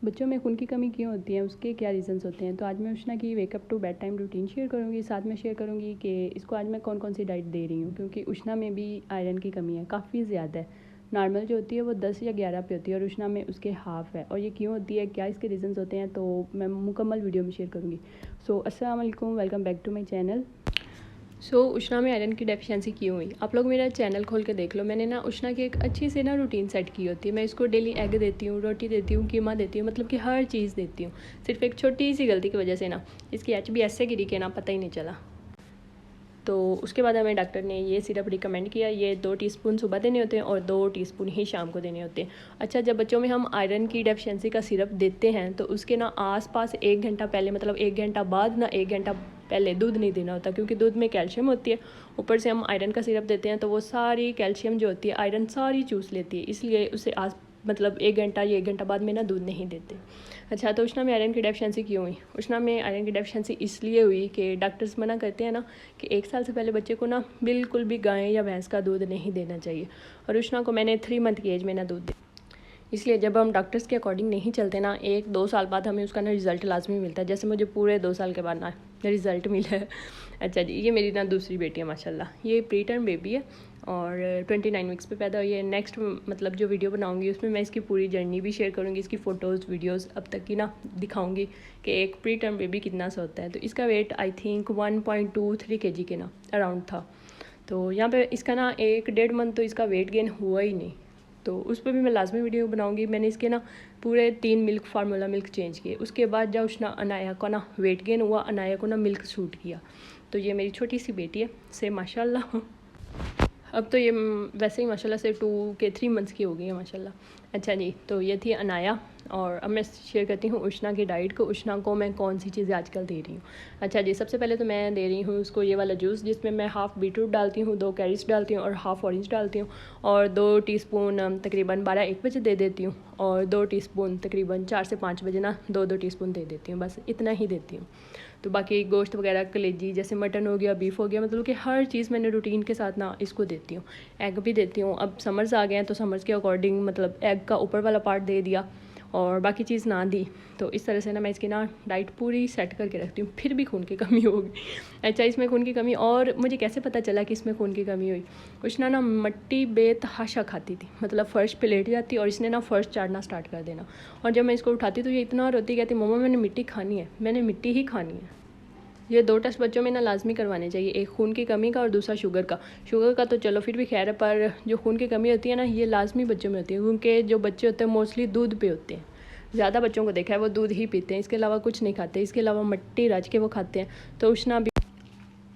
बच्चों में खून की कमी क्यों होती है, उसके क्या रीज़न्स होते हैं। तो आज मैं उष्णा की wake up to bed time routine share करूँगी। साथ में शेयर करूँगी कि इसको आज मैं कौन कौन सी डाइट दे रही हूँ, क्योंकि उष्णा में भी आयरन की कमी है, काफ़ी ज़्यादा है। नॉर्मल जो होती है वो 10 या 11 पे होती है और उष्णा में उसके हाफ़ है। और ये क्यों होती है, क्या इसके रीज़न्स होते हैं, तो मैं मुकम्मल वीडियो में शेयर करूँगी। सो अस्सलाम वालेकुम, welcome back to my channel. उष्णा में आयरन की डेफिशिएंसी क्यों हुई, आप लोग मेरा चैनल खोल के देख लो। मैंने ना उष्णा की एक अच्छी से ना रूटीन सेट की होती है। मैं इसको डेली एग देती हूँ, रोटी देती हूँ, कीमा देती हूँ, मतलब कि हर चीज़ देती हूँ। सिर्फ एक छोटी सी गलती की वजह से ना इसकी HB ऐसे गिरी के ना पता ही नहीं चला। तो उसके बाद हमें डॉक्टर ने ये सिरप रिकमेंड किया। ये 2 टीस्पून सुबह देने होते हैं और 2 टीस्पून ही शाम को देने होते हैं। अच्छा, जब बच्चों में हम आयरन की डेफिशिएंसी का सिरप देते हैं तो उसके ना आसपास 1 घंटा पहले, मतलब 1 घंटा बाद ना 1 घंटा पहले दूध नहीं देना होता, क्योंकि दूध में कैल्शियम होती है। ऊपर से हम आयरन का सिरप देते हैं तो वो सारी कैल्शियम जो होती है आयरन सारी चूस लेती है, इसलिए उसे मतलब 1 घंटा या 1 घंटा बाद में ना दूध नहीं देते। अच्छा, तो उष्णा में आयरन की डेफिशिएंसी क्यों हुई। उष्णा में आयरन की डेफिशिएंसी इसलिए हुई कि डॉक्टर्स मना करते हैं ना कि 1 साल से पहले बच्चे को ना बिल्कुल भी गाय या भैंस का दूध नहीं देना चाहिए। और उष्णा को मैंने 3 मंथ की एज में ना दूध दिया, इसलिए जब हम डॉक्टर्स के अकॉर्डिंग नहीं चलते ना, 1-2 साल बाद हमें उसका ना रिज़ल्ट लाजमी मिलता है। जैसे मुझे पूरे 2 साल के बाद ना रिज़ल्ट मिला है। अच्छा जी, ये मेरी ना दूसरी बेटी है माशाल्लाह। ये प्री टर्म बेबी है और 29 वीक्स पे पैदा हुई है। नेक्स्ट मतलब जो वीडियो बनाऊंगी उसमें मैं इसकी पूरी जर्नी भी शेयर करूंगी, इसकी फ़ोटोज़ वीडियोज़ अब तक की ना दिखाऊंगी कि एक प्री टर्म बेबी कितना सा होता है। तो इसका वेट आई थिंक 1.23 kg के ना अराउंड था। तो यहाँ पे इसका ना 1-1.5 मंथ तो इसका वेट गेन हुआ ही नहीं, तो उस पर भी मैं लाजमी वीडियो बनाऊंगी। मैंने इसके ना पूरे 3 मिल्क फार्मूला मिल्क चेंज किए। उसके बाद जब उसना अनाया को ना वेट गेन हुआ, अनाया को ना मिल्क सूट किया। तो ये मेरी छोटी सी बेटी है से माशाल्लाह। अब तो ये वैसे ही माशाल्लाह से 2 के 3 मंथ्स की हो गई है माशाल्लाह। अच्छा जी, तो ये थी अनाया और अब मैं शेयर करती हूँ उष्णा की डाइट को। उष्णा को मैं कौन सी चीज़ें आजकल दे रही हूँ। अच्छा जी, सबसे पहले तो मैं दे रही हूँ उसको ये वाला जूस, जिसमें मैं हाफ़ बीटरूट डालती हूँ, 2 कैरेट्स डालती हूँ और हाफ़ ऑरेंज डालती हूँ और 2 टीस्पून तकरीबन 12-1 बजे दे देती हूँ और 2 टीस्पून तकरीबन 4 से 5 बजे ना 2-2 टीस्पून दे देती हूँ, बस इतना ही देती हूँ। तो बाकी गोश्त वगैरह कलेजी जैसे मटन हो गया, बीफ हो गया, मतलब कि हर चीज़ मैंने रूटीन के साथ ना इसको देती हूँ। एग भी देती हूँ। अब समर्स आ गए हैं तो समर्स के अकॉर्डिंग मतलब एग का ऊपर वाला पार्ट दे दिया और बाकी चीज़ ना दी। तो इस तरह से ना मैं इसकी ना डाइट पूरी सेट करके रखती हूँ। फिर भी खून की कमी होगी। अच्छा, इसमें खून की कमी और मुझे कैसे पता चला कि इसमें खून की कमी हुई। उष्णा ना मट्टी बेतहाशा खाती थी, मतलब फ़र्श पे लेट जाती और इसने ना फ़र्श चाटना स्टार्ट कर देना। और जब मैं इसको उठाती तो ये इतना रोती, कहती मम्मा मैंने मिट्टी खानी है, मैंने मिट्टी ही खानी है। ये 2 टेस्ट बच्चों में ना लाजमी करवाने चाहिए, एक खून की कमी का और दूसरा शुगर का। शुगर का तो चलो फिर भी खैर है, पर जो खून की कमी होती है ना ये लाजमी बच्चों में होती है, क्योंकि जो बच्चे होते हैं मोस्टली दूध पे होते हैं। ज़्यादा बच्चों को देखा है वो दूध ही पीते हैं, इसके अलावा कुछ नहीं खाते, इसके अलावा मिट्टी रच के वो खाते हैं। तो उष्णा भी,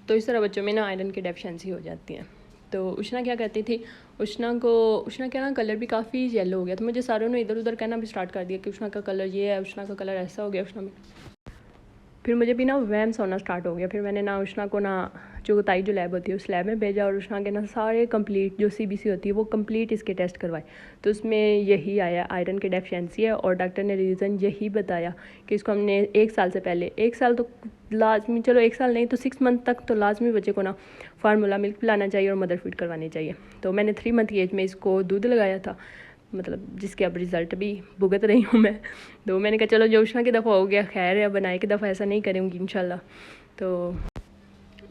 तो इस तरह बच्चों में ना आयरन की डेफिशिएंसी हो जाती है। तो उष्णा क्या कहती थी, उष्णा क्या ना कलर भी काफ़ी येलो हो गया। तो मुझे सारों ने इधर उधर कहना भी स्टार्ट कर दिया कि उष्णा का कलर ये है, उष्णा का कलर ऐसा हो गया उष्णा में। फिर मुझे भी ना वहम सा होना स्टार्ट हो गया। फिर मैंने ना उष्णा को ना चुगताई जो लैब होती है उस लैब में भेजा और उष्णा के ना सारे कंप्लीट जो CBC होती है वो कंप्लीट इसके टेस्ट करवाए। तो उसमें यही आया आयरन की डेफिशिएंसी है और डॉक्टर ने रीज़न यही बताया कि इसको हमने 1 साल से पहले, 1 साल तो लाजमी, चलो 1 साल नहीं तो 6 मंथ तक तो लाजमी बच्चे को ना फार्मूला मिल्क पिलाना चाहिए और मदर फीड करवानी चाहिए। तो मैंने 3 मंथ की एज में इसको दूध लगाया था, मतलब जिसके अब रिज़ल्ट भी भुगत रही हूँ मैं। तो मैंने कहा चलो जो उष्णा की दफ़ा हो गया खैर है, बनाए की दफ़ा ऐसा नहीं करूँगी इंशाल्लाह। तो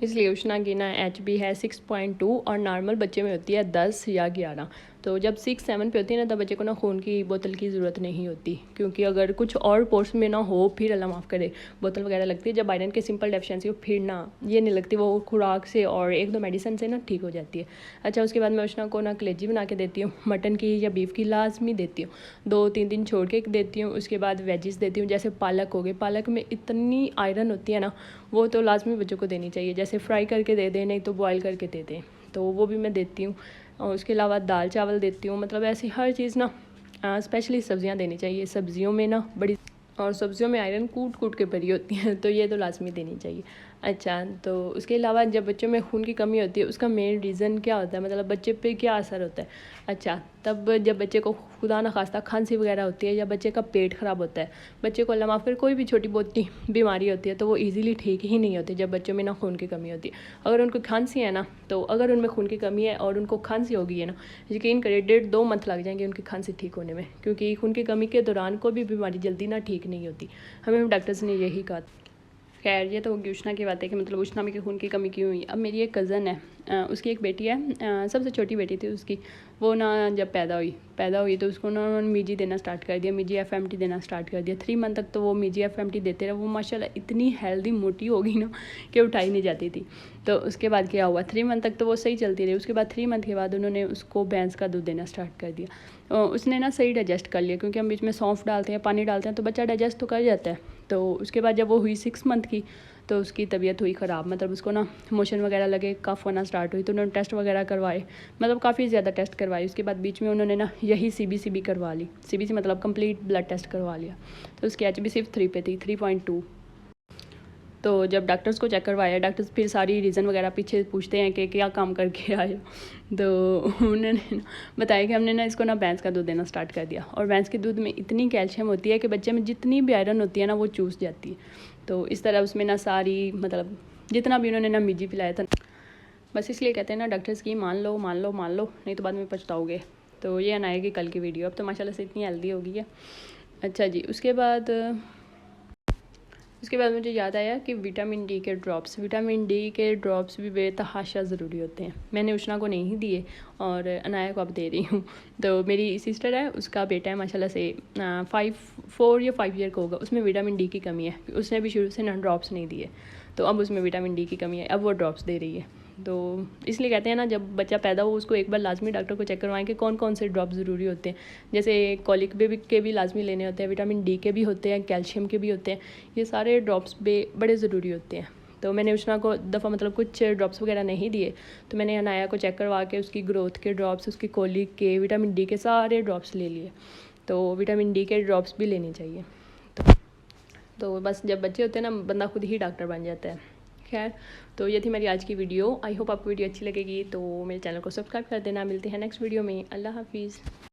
इसलिए उष्णा की ना HB है 6.2 और नॉर्मल बच्चे में होती है 10 या 11। तो जब 6-7 पे होती है ना तब बच्चे को ना खून की बोतल की ज़रूरत नहीं होती, क्योंकि अगर कुछ और पोर्स में ना हो फिर अल्लाह माफ़ करे बोतल वगैरह लगती है। जब आयरन की सिंपल डेफिशिएंसी हो फिर ना ये नहीं लगती, वो खुराक से और 1-2 मेडिसिन से ना ठीक हो जाती है। अच्छा, उसके बाद मैं उष्णा को ना कलेजी बना के देती हूँ, मटन की या बीफ की लाजमी देती हूँ, 2-3 दिन छोड़ के देती हूँ। उसके बाद वेजिस देती हूँ, जैसे पालक हो गए, पालक में इतनी आयरन होती है ना वो तो लाजमी बच्चों को देनी चाहिए। जैसे फ्राई करके दे दें, नहीं तो बॉयल करके दे दें, तो वो भी मैं देती हूँ। और उसके अलावा दाल चावल देती हूँ, मतलब ऐसी हर चीज़ ना स्पेशली सब्ज़ियाँ देनी चाहिए। सब्ज़ियों में ना बड़ी और सब्जियों में आयरन कूट कूट के भरी होती है, तो ये तो लाजमी देनी चाहिए। अच्छा, तो उसके अलावा जब बच्चों में खून की कमी होती है उसका मेन रीज़न क्या होता है, मतलब बच्चे पे क्या असर होता है। अच्छा, तब जब बच्चे को खुदा न खास्ता खांसी वगैरह होती है या बच्चे का पेट ख़राब होता है, बच्चे को अल्लाह माफ़ करे कोई भी छोटी बहुत बीमारी होती है, तो वो ईज़िली ठीक ही नहीं होती जब बच्चों में ना खून की कमी होती है। अगर उनको खांसी है ना, तो अगर उनमें खून की कमी है और उनको खांसी हो गई है ना, यकीन करिए 1.5-2 मंथ लग जाएंगे उनकी खांसी ठीक होने में, क्योंकि खून की कमी के दौरान कोई भी बीमारी जल्दी ना ठीक नहीं होती। हमें डॉक्टर्स ने यही कहा। खैर, ये तो होगी उष्णा की बात है कि मतलब उष्णा में खून की कमी क्यों हुई। अब मेरी एक कज़न है, उसकी एक बेटी है, सबसे छोटी बेटी थी उसकी। वो ना जब पैदा हुई तो उसको ना उन्होंने मीजी देना स्टार्ट कर दिया, मीजी एफएमटी देना स्टार्ट कर दिया। 3 मंथ तक तो वो मीजी एफएमटी देते रहे। वो माशाल्लाह इतनी हेल्दी मोटी हो गई ना कि उठाई नहीं जाती थी। तो उसके बाद क्या हुआ, 3 मंथ तक तो वो सही चलती रही। उसके बाद 3 मंथ के बाद उन्होंने उसको भैंस का दूध देना स्टार्ट कर दिया। उसने ना सही डाइजेस्ट कर लिया, क्योंकि हम बीच में सौंफ डालते हैं, पानी डालते हैं, तो बच्चा डाइजेस्ट तो कर जाता है। तो उसके बाद जब वो हुई 6 मंथ की, तो उसकी तबीयत हुई ख़राब, मतलब उसको ना मोशन वगैरह लगे, कफ होना स्टार्ट हुई। तो उन्होंने टेस्ट वगैरह करवाए, मतलब काफ़ी ज़्यादा टेस्ट करवाए। उसके बाद बीच में उन्होंने ना यही सीबीसी भी करवा ली। सीबीसी मतलब कंप्लीट ब्लड टेस्ट करवा लिया, तो उसकी एचबी सिर्फ 3 पे थी, 3.2। तो जब डॉक्टर्स को चेक करवाया, डॉक्टर्स फिर सारी रीज़न वगैरह पीछे पूछते हैं कि क्या काम करके आए। तो उन्होंने बताया कि हमने ना इसको ना भैंस का दूध देना स्टार्ट कर दिया, और भैंस के दूध में इतनी कैल्शियम होती है कि बच्चे में जितनी भी आयरन होती है ना वो चूस जाती है। तो इस तरह उसमें ना सारी, मतलब जितना भी उन्होंने ना मीजी पिलाया था, बस इसलिए कहते हैं ना डॉक्टर्स की मान लो मान लो मान लो, नहीं तो बाद में पछताओगे। तो ये आएगी कल की वीडियो। अब तो माशाल्लाह से इतनी हेल्दी हो गई है। अच्छा जी, उसके बाद मुझे याद आया कि विटामिन डी के ड्रॉप्स भी बेतहाशा ज़रूरी होते हैं। मैंने उष्णा को नहीं दिए और अनाया को अब दे रही हूँ। तो मेरी सिस्टर है, उसका बेटा है माशाल्लाह से 4 या 5 ईयर का होगा, उसमें विटामिन डी की कमी है। उसने भी शुरू से ना ड्रॉप्स नहीं दिए, तो अब उसमें विटामिन डी की कमी है, अब वो ड्रॉप्स दे रही है। तो इसलिए कहते हैं ना जब बच्चा पैदा हो उसको एक बार लाजमी डॉक्टर को चेक करवाएं कि कौन कौन से ड्रॉप ज़रूरी होते हैं। जैसे कॉलिक बेबी के भी लाजमी लेने होते हैं, विटामिन डी के भी होते हैं, कैल्शियम के भी होते हैं। ये सारे ड्रॉप्स बड़े ज़रूरी होते हैं। तो मैंने उष्णा को दफ़ा मतलब कुछ ड्रॉप्स वगैरह नहीं दिए, तो मैंने अनाया को चेक करवा के उसकी ग्रोथ के ड्रॉप्स, उसकी कॉलिक के, विटामिन डी के सारे ड्रॉप्स ले लिए। तो विटामिन डी के ड्रॉप्स भी लेने चाहिए। तो बस जब बच्चे होते हैं ना, बंदा खुद ही डॉक्टर बन जाता है। खैर, तो ये थी मेरी आज की वीडियो। आई होप आपको वीडियो अच्छी लगेगी, तो मेरे चैनल को सब्सक्राइब कर देना। मिलते हैं नेक्स्ट वीडियो में। अल्लाह हाफिज़।